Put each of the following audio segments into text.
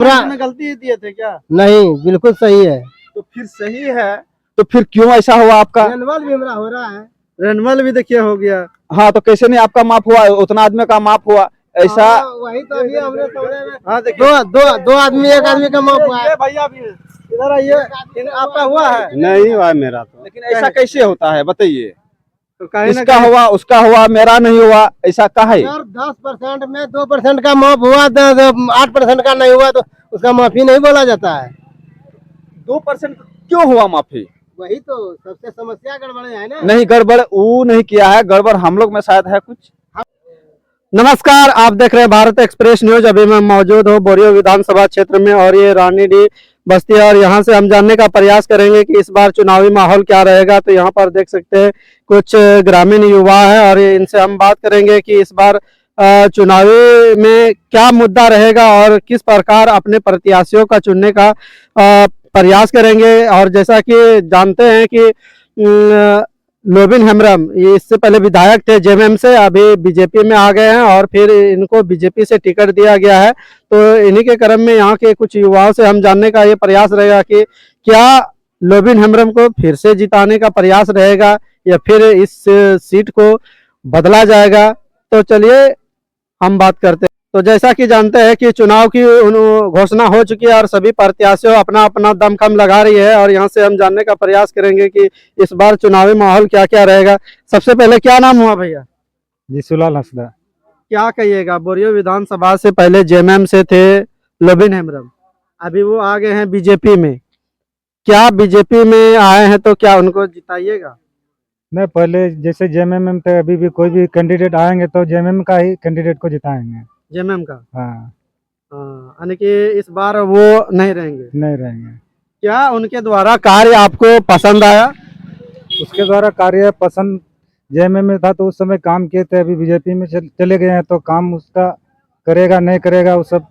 में गलती दिए थे क्या? नहीं, बिल्कुल सही है। तो फिर सही है। तो फिर क्यों ऐसा हुआ आपका? रेनवल भी हमारा हो रहा है। रेनवल भी देखिए हो गया। हाँ, तो कैसे नहीं आपका माफ हुआ? उतना आदमी का माफ हुआ ऐसा? वही तो अभी हमने समझे में हाँ देखिए, दो आदमी, एक आदमी का माफ हुआ है। ये भैया भी हैं। इधर आइए, आपका हुआ है? नहीं हुआ मेरा तो। लेकिन ऐसा कैसे होता है बताइए? तो कहीं ना इसका कहीं हुआ, उसका हुआ, मेरा नहीं हुआ, ऐसा कहा है? अगर 10% में 2% का माफ हुआ तो 8% का नहीं हुआ तो उसका माफी नहीं बोला जाता है। 2% क्यों हुआ माफी? वही तो सबसे समस्या गड़बड़े है ना। नहीं, गड़बड़ वो नहीं किया है, गड़बड़ हम लोग में शायद है कुछ। नमस्कार, आप देख रहे हैं भारत एक्सप्रेस न्यूज। अभी मैं मौजूद हूँ बोरियो विधानसभा क्षेत्र में और ये रानीडीह बस्ती है और यहाँ से हम जानने का प्रयास करेंगे कि इस बार चुनावी माहौल क्या रहेगा। तो यहाँ पर देख सकते हैं कुछ ग्रामीण युवा है और इनसे हम बात करेंगे कि इस बार चुनावी में क्या मुद्दा रहेगा और किस प्रकार अपने प्रत्याशियों का चुनने का प्रयास करेंगे। और जैसा कि जानते हैं कि लोबिन हेम्ब्रम ये इससे पहले विधायक थे जेएमएम से, अभी बीजेपी में आ गए हैं और फिर इनको बीजेपी से टिकट दिया गया है। तो इन्हीं के क्रम में यहाँ के कुछ युवाओं से हम जानने का ये प्रयास रहेगा कि क्या लोबिन हेम्ब्रम को फिर से जिताने का प्रयास रहेगा या फिर इस सीट को बदला जाएगा। तो चलिए हम बात करते हैं। तो जैसा कि जानते हैं कि चुनाव की घोषणा हो चुकी है और सभी प्रत्याशियों अपना अपना दमखम लगा रही है और यहाँ से हम जानने का प्रयास करेंगे कि इस बार चुनावी माहौल क्या क्या रहेगा। सबसे पहले क्या नाम हुआ भैया? जिसुलाल हंसदा। क्या कहिएगा, बोरियो विधानसभा से पहले जेएमएम से थे लोबिन हेम्ब्रम, अभी वो आ गए हैं बीजेपी में। क्या बीजेपी में आए हैं तो क्या उनको जिताइएगा? नहीं, पहले जैसे जेएमएम थे, अभी भी कोई भी कैंडिडेट आएंगे तो जेएमएम का ही कैंडिडेट को जिताएंगे। जेएमएम का? हाँ, यानी कि इस बार वो नहीं रहेंगे? नहीं रहेंगे। क्या उनके द्वारा कार्य आपको पसंद आया? उसके द्वारा कार्य पसंद जेएमएम में था तो उस समय काम किए थे, अभी बीजेपी में चले गए हैं तो काम उसका करेगा नहीं करेगा वो सब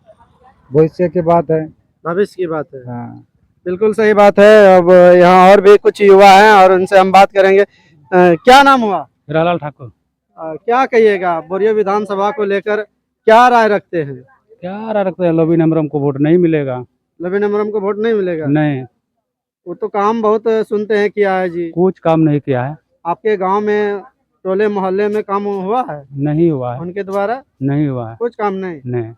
भविष्य की बात है। भविष्य की बात है। हाँ, बिल्कुल सही बात है। अब यहाँ और भी कुछ युवा हैं और उनसे हम बात करेंगे। क्या नाम हुआ? हीरालाल ठाकुर। क्या कहिएगा, बोरियो विधानसभा को लेकर क्या राय रखते हैं? क्या रखते हैं, लोबिन हेम्ब्रम को वोट नहीं मिलेगा। लोबिन हेम्ब्रम को वोट नहीं मिलेगा? नहीं, वो तो काम बहुत सुनते हैं किया है जी। कुछ काम नहीं किया है। आपके गांव में टोले मोहल्ले में काम हुआ है नहीं हुआ है। उनके द्वारा? नहीं हुआ है। कुछ काम नहीं। नहीं।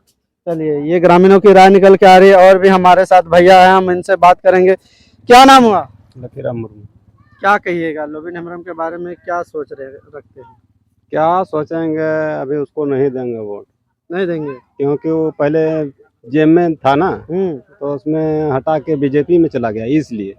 चलिए, ये ग्रामीणों की राय निकल के आ रही है और भी हमारे साथ भैया हैं, हम इनसे बात करेंगे। क्या नाम हुआ? लकीराम मुर्मू। क्या कहिएगा, लोबिन हेम्ब्रम के बारे में क्या सोच रखते हैं? क्या सोचेंगे, अभी उसको नहीं देंगे वोट, नहीं देंगे? क्योंकि वो पहले जेएम में था ना, तो उसमें हटा के बीजेपी में चला गया, इसलिए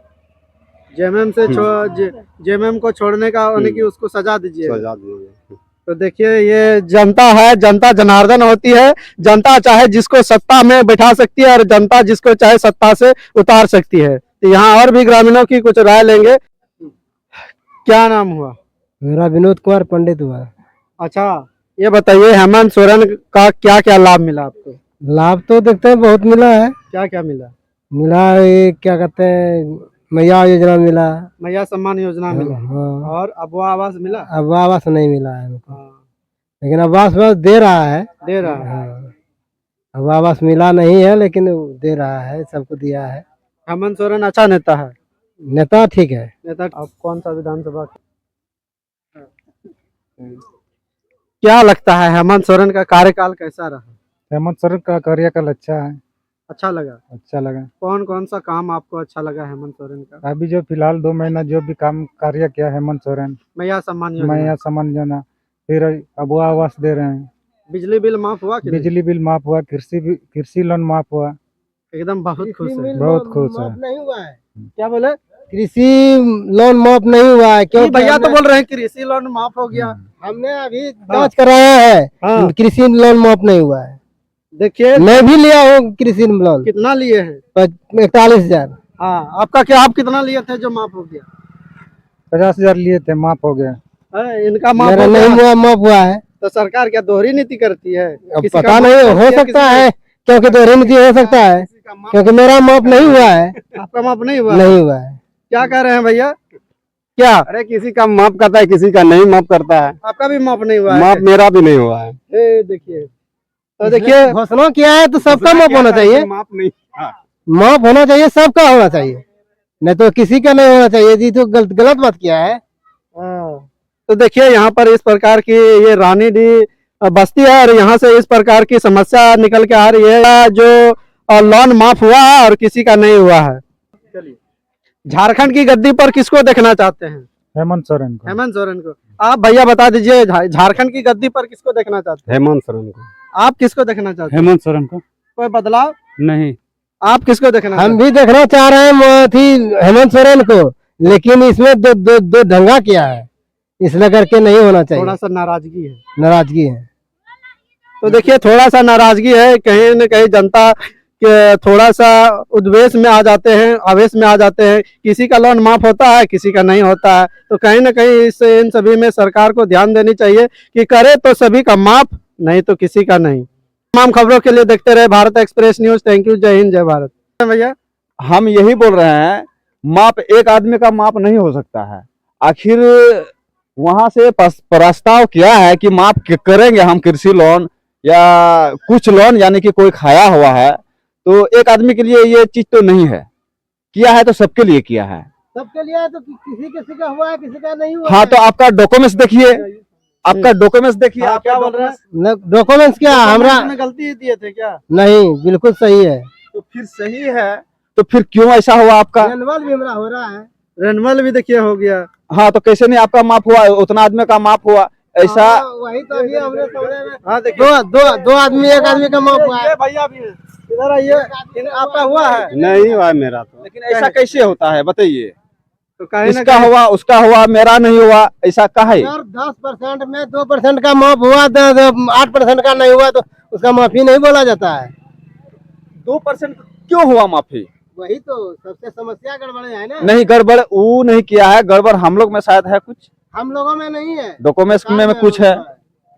जेएमएम से जेएमएम को छोड़ने का यानी कि उसको सजा दीजिए। सजा दीजिए। तो देखिए, ये जनता है, जनता जनार्दन होती है। जनता चाहे जिसको सत्ता में बैठा सकती है और जनता जिसको चाहे सत्ता से उतार सकती है। तो यहाँ और भी ग्रामीणों की कुछ राय लेंगे। क्या नाम हुआ? मेरा विनोद कुमार पंडित हुआ। अच्छा, ये बताइए हेमंत सोरेन का क्या क्या लाभ मिला आपको? लाभ तो देखते हैं बहुत मिला है। क्या क्या मिला? ये क्या कहते हैं, मैया योजना मिला, मैया सम्मान योजना मिला हाँ। और अबुआ आवास मिला? अब आवास नहीं मिला है हमको, हाँ, लेकिन आवास बस दे रहा है। दे रहा है। हाँ। अब आवास मिला नहीं है लेकिन दे रहा है, सबको दिया है। हेमंत सोरेन अच्छा नेता है? नेता ठीक है। नेता। अब कौन सा विधानसभा? क्या लगता है हेमंत सोरेन का कार्यकाल कैसा रहा? हेमंत सोरेन का कार्यकाल अच्छा है। अच्छा लगा? अच्छा लगा। कौन कौन सा काम आपको अच्छा लगा हेमंत सोरेन का? अभी जो फिलहाल 2 महीना जो भी काम कार्य किया हेमंत सोरेन, मैया सम्मान योजना, मैया सम्मान योजना, फिर अबुआ आवास दे रहे हैं, बिजली बिल माफ हुआ कि नहीं? बिजली बिल माफ हुआ, कृषि लोन माफ हुआ। एकदम बहुत खुश है। बहुत खुश है। नहीं हुआ है। क्या बोले? कृषि लोन माफ नहीं हुआ है क्योंकि भैया तो बोल रहे हैं कृषि लोन माफ हो गया। हमने अभी जांच कराया है। हाँ। कृषि लोन माफ नहीं हुआ है। देखिए, मैं भी लिया हूँ कृषि लोन। कितना लिए हैं? 41,000। हाँ, आपका क्या, आप कितना लिए थे जो माफ हो गया? 50,000 लिए थे, माफ हो गया। इनका माफ मेरा हो नहीं गया। हुआ, माफ हुआ है। तो सरकार क्या दोहरी नीति करती है? अब किसी का पता माफ नहीं, कर हो दिया, सकता किसी है क्योंकि दोहरी नीति हो सकता है, क्योंकि मेरा माफ नहीं हुआ है। आपका माफ नहीं हुआ? नहीं हुआ है। क्या कह रहे हैं भैया? क्या? अरे किसी का माफ करता है, किसी का नहीं माफ करता है। आपका भी माफ नहीं हुआ है? माफ मेरा भी नहीं हुआ है। देखिए, तो देखिए घोषणा किया है तो सबका माफ होना चाहिए। माफ नहीं। माफ होना चाहिए, सबका होना चाहिए, नहीं तो किसी का नहीं होना चाहिए। ये तो गलत बात किया है। तो देखिए यहाँ पर इस प्रकार की ये रानीडी बस्ती है और यहाँ से इस प्रकार की समस्या निकल के आ रही है, जो लोन माफ हुआ है और किसी का नहीं हुआ है। चलिए, झारखंड की गद्दी पर किसको देखना चाहते हैं? हेमंत सोरेन को। हेमंत सोरेन को। आप भैया बता दीजिए, झारखंड की गद्दी पर किसको देखना चाहते हैं? हेमंत सोरेन को। आप किसको देखना चाहते हैं? हेमंत सोरेन को। कोई बदलाव नहीं, आप किसको देखना हम भी देखना चाह रहे हैं हेमंत सोरेन को, लेकिन इसमें दो दंगा किया है, इसलिए करके नहीं होना चाहिए। थोड़ा सा नाराजगी है। नाराजगी है। तो देखिए थोड़ा सा नाराजगी है, कहीं न कहीं जनता के थोड़ा सा उद्वेश में आ जाते हैं, आवेश में आ जाते हैं। किसी का लोन माफ होता है, किसी का नहीं होता है। तो कहीं न कहीं इन सभी में सरकार को ध्यान देनी चाहिए कि करे तो सभी का माफ, नहीं तो किसी का नहीं। तमाम खबरों के लिए देखते रहे Bharat express news. Thank you. जय हिंद, जय भारत। भैया हम यही बोल रहे हैं, माप एक आदमी का माप नहीं हो सकता है। आखिर वहां से प्रस्ताव किया है कि माफ करेंगे हम कृषि लोन या कुछ लोन, यानी कि कोई खाया हुआ है, तो एक आदमी के लिए ये चीज तो नहीं है। किया है तो सबके लिए किया है। सबके लिए तो किसी का हुआ है, किसी का नहीं हुआ। हाँ, तो आपका डॉक्यूमेंट्स देखिए, आपका डॉक्यूमेंट्स देखिए। आप क्या बोल रहे हैं? डॉक्यूमेंट्स क्या हमरा में गलती दिए थे क्या? नहीं, बिल्कुल सही है। तो फिर सही है, तो फिर क्यों ऐसा हुआ आपका? रेनवल भी हमरा हो रहा है। रेनवल भी देखिए हो गया। हाँ, तो कैसे नहीं आपका माफ हुआ, उतना आदमी का माफ हुआ ऐसा? वही तो अभी हमने सामने में हाँ देखिए, दो आदमी, एक आदमी का माफ हुआ है। ये भैया भी है, इधर आइए। आपका हुआ है? नहीं हुआ है मेरा तो। लेकिन ऐसा कैसे होता है बताइए? तो कहीं ना इसका हुआ, उसका हुआ, मेरा नहीं हुआ, ऐसा कहा है? यार 10% में 2% का माफ हुआ, 8% का नहीं हुआ, तो उसका माफी नहीं बोला जाता है। 2% क्यों हुआ माफी? वही तो सबसे समस्या गड़बड़ है ना। नहीं, गड़बड़ वो नहीं किया है, गड़बड़ हम लोग में शायद है कुछ, हम लोगों में नहीं है, डॉक्यूमेंट्स में कुछ है,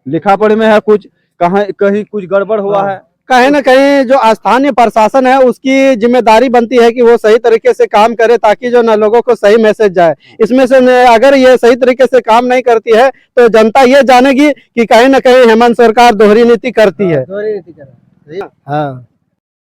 लिखा पढ़ी में है कुछ, कहीं कुछ गड़बड़ हुआ है। कहीं ना कहीं जो स्थानीय प्रशासन है उसकी जिम्मेदारी बनती है कि वो सही तरीके से काम करे, ताकि जो ना लोगों को सही मैसेज जाए। इसमें से अगर ये सही तरीके से काम नहीं करती है तो जनता ये जानेगी कि कहीं ना कहीं हेमंत सरकार दोहरी नीति करती है। दोहरी नीति कर रहा है। हाँ,